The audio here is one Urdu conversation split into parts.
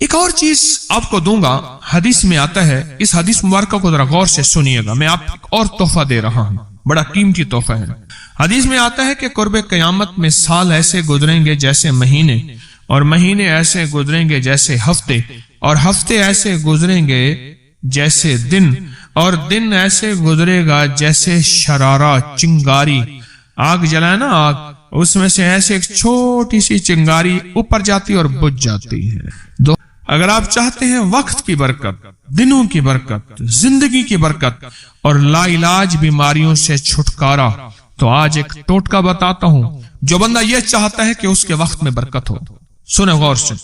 ایک اور چیز آپ کو دوں گا، حدیث میں آتا ہے، اس حدیث مبارکہ کو ذرا غور سے سنیے گا، میں آپ کو ایک اور تحفہ دے رہا ہوں، بڑا قیمتی تحفہ ہے۔ حدیث میں آتا ہے کہ قرب قیامت میں سال ایسے گزریں گے جیسے مہینے، اور مہینے ایسے گزریں گے جیسے ہفتے، اور ہفتے ایسے گزریں گے جیسے دن، اور دن ایسے گزرے گا جیسے شرارہ، چنگاری، آگ جلائے نا آگ، اس میں سے ایسے ایک چھوٹی سی چنگاری اوپر جاتی اور بجھ جاتی ہے۔ اگر آپ چاہتے ہیں وقت کی برکت، دنوں کی برکت، زندگی کی برکت اور لا علاج بیماریوں سے چھٹکارا، تو آج ایک ٹوٹکا بتاتا ہوں۔ جو بندہ یہ چاہتا ہے کہ اس کے وقت میں برکت ہو، سنیں غور سے،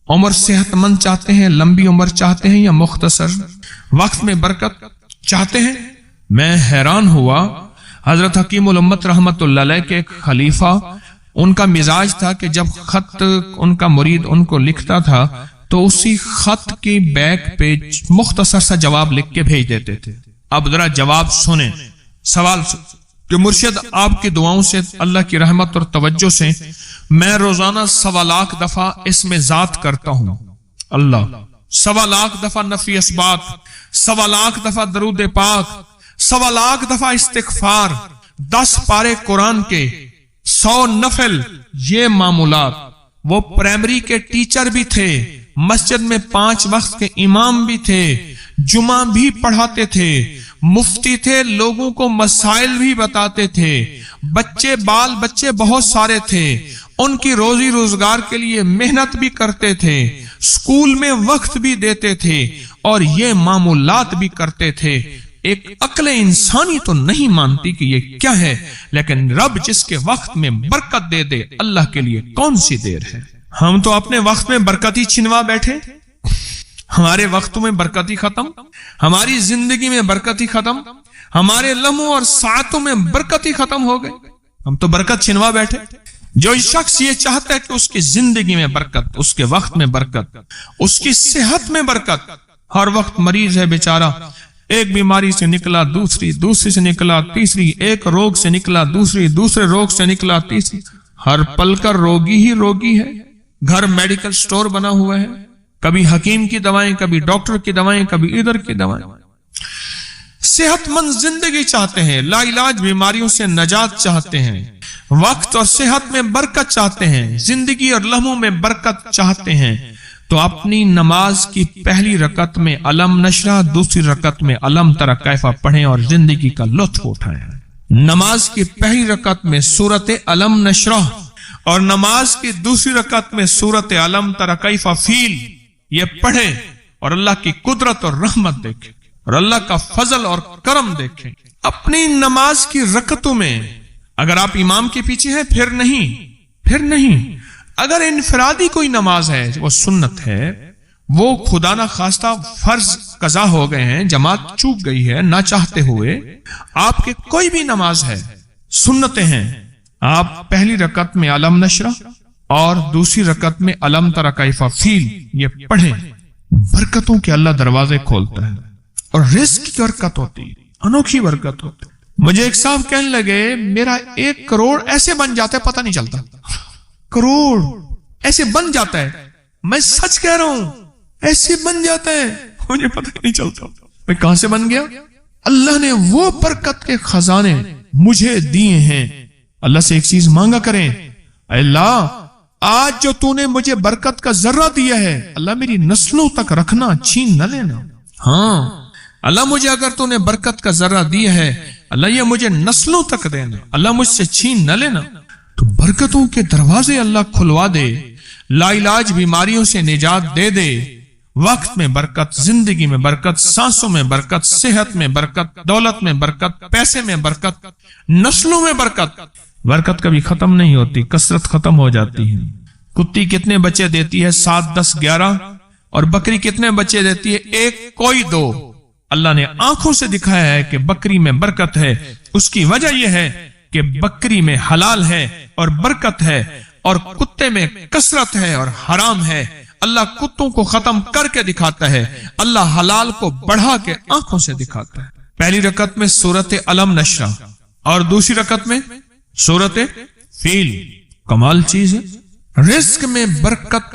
عمر صحت مند چاہتے ہیں، لمبی عمر چاہتے ہیں یا مختصر، وقت میں برکت چاہتے ہیں؟ میں حیران ہوا، حضرت حکیم الامت رحمت اللہ علیہ کے ایک خلیفہ، ان کا مزاج تھا کہ جب خط ان کا مرید ان کو لکھتا تھا تو اسی خط کی بیک پہ مختصر سا جواب لکھ کے بھیج دیتے تھے۔ اب ذرا جواب سنیں، سوال کہ مرشد آپ کی دعاؤں سے، اللہ کی رحمت اور توجہ سے میں روزانہ 1.25 لاکھ دفعہ اس میں ذات کرتا ہوں، اللہ 1.25 لاکھ دفعہ نفی اثبات، 1.25 لاکھ دفعہ درود پاک، 1.25 لاکھ دفعہ استغفار، 10 پارے قرآن کے، 100 نفل، یہ معمولات۔ وہ پرائمری کے ٹیچر بھی تھے، مسجد میں 5 وقت کے امام بھی تھے، جمعہ بھی پڑھاتے تھے، مفتی تھے، لوگوں کو مسائل بھی بتاتے تھے، بال بچے بہت سارے تھے، ان کی روزی روزگار کے لیے محنت بھی کرتے تھے، اسکول میں وقت بھی دیتے تھے اور یہ معمولات بھی کرتے تھے۔ ایک عقل انسانی تو نہیں مانتی کہ یہ کیا ہے، لیکن رب جس کے وقت میں برکت دے دے، اللہ کے لیے کون سی دیر ہے۔ ہم تو اپنے وقت میں برکتی چھنوا بیٹھے، ہمارے وقتوں میں برکتی ختم، ہماری زندگی میں برکتی ختم، ہمارے لمحوں اور ساعتوں میں برکتی ختم ہو گئے، ہم تو برکت چھنوا بیٹھے۔ جو شخص یہ چاہتا ہے کہ اس کی زندگی میں برکت، اس کے وقت میں برکت، اس کی صحت میں برکت، ہر وقت مریض ہے بیچارہ، ایک بیماری سے نکلا دوسری، دوسری سے نکلا تیسری، ایک روگ سے نکلا دوسری، دوسرے روگ سے نکلا تیسری، ہر پل کا روگی ہی روگی ہے۔ گھر میڈیکل سٹور بنا ہوا ہے، کبھی حکیم کی دوائیں، کبھی ڈاکٹر کی دوائیں، کبھی ادھر کی دوائیں۔ صحت مند زندگی چاہتے ہیں، لا علاج بیماریوں سے نجات چاہتے ہیں، وقت اور صحت میں برکت چاہتے ہیں، زندگی اور لمحوں میں برکت چاہتے ہیں، تو اپنی نماز کی پہلی رکعت میں علم نشرح، دوسری رکعت میں علم تری کیف پڑھیں اور زندگی کا لطف اٹھائیں۔ نماز کی پہلی رکعت میں سورت علم نشرح اور نماز کی دوسری رکعت میں سورت علم تری کیف فیل، یہ پڑھیں اور اللہ کی قدرت اور رحمت دیکھیں اور اللہ کا فضل اور کرم دیکھیں۔ اپنی نماز کی رکعتوں میں اگر آپ امام کے پیچھے ہیں پھر نہیں، اگر انفرادی کوئی نماز ہے، وہ سنت ہے، وہ خدا نہ خواستہ فرض قضا ہو گئے ہیں، جماعت چوک گئی ہے نہ چاہتے ہوئے، آپ کے کوئی بھی نماز ہے، سنتیں ہیں، آپ پہلی رکعت میں علم نشرح اور دوسری رکعت میں علم تری کیف فیل یہ پڑھیں، برکتوں کے اللہ دروازے کھولتا ہے اور رزق کی برکت ہوتی ہے، انوکھی برکت ہوتی ہے۔ مجھے ایک صاحب کہنے لگے میرا 1 کروڑ ایسے بن جاتا ہے، پتہ نہیں چلتا، کروڑ ایسے بن جاتا ہے، میں سچ کہہ رہا ہوں، ایسے بن جاتا ہے، مجھے پتہ نہیں چلتا میں کہاں سے بن گیا۔ اللہ نے وہ برکت کے خزانے مجھے دیے ہیں۔ اللہ سے ایک چیز مانگا کریں، اللہ آج جو تو نے مجھے برکت کا ذرہ دیا ہے، اللہ میری نسلوں تک رکھنا، چھین نہ لینا۔ ہاں اللہ مجھے اگر تو نے برکت کا ذرہ دیا ہے، اللہ یہ مجھے نسلوں تک دینا، اللہ مجھ سے چھین نہ لینا۔ تو برکتوں کے دروازے اللہ کھلوا دے، لا علاج بیماریوں سے نجات دے دے، وقت میں برکت، زندگی میں برکت، سانسوں میں برکت، صحت میں برکت، دولت میں برکت، پیسے میں برکت، نسلوں میں برکت۔ برکت کبھی ختم نہیں ہوتی، کثرت ختم ہو جاتی ہے۔ کتی کتنے بچے دیتی ہے؟ 7، 10، 11، اور بکری کتنے بچے دیتی ہے؟ 1، کوئی 2۔ اللہ نے آنکھوں سے دکھایا ہے کہ بکری میں برکت ہے، اس کی وجہ یہ ہے کہ بکری میں حلال ہے اور برکت ہے، اور کتے میں کثرت ہے اور حرام ہے۔ اللہ کتوں کو ختم کر کے دکھاتا ہے، اللہ حلال کو بڑھا کے آنکھوں سے دکھاتا ہے۔ پہلی رکعت میں سورت علم نشرح اور دوسری رکعت میں سورت فیل، کمال چیز ہے۔ رزق میں برکت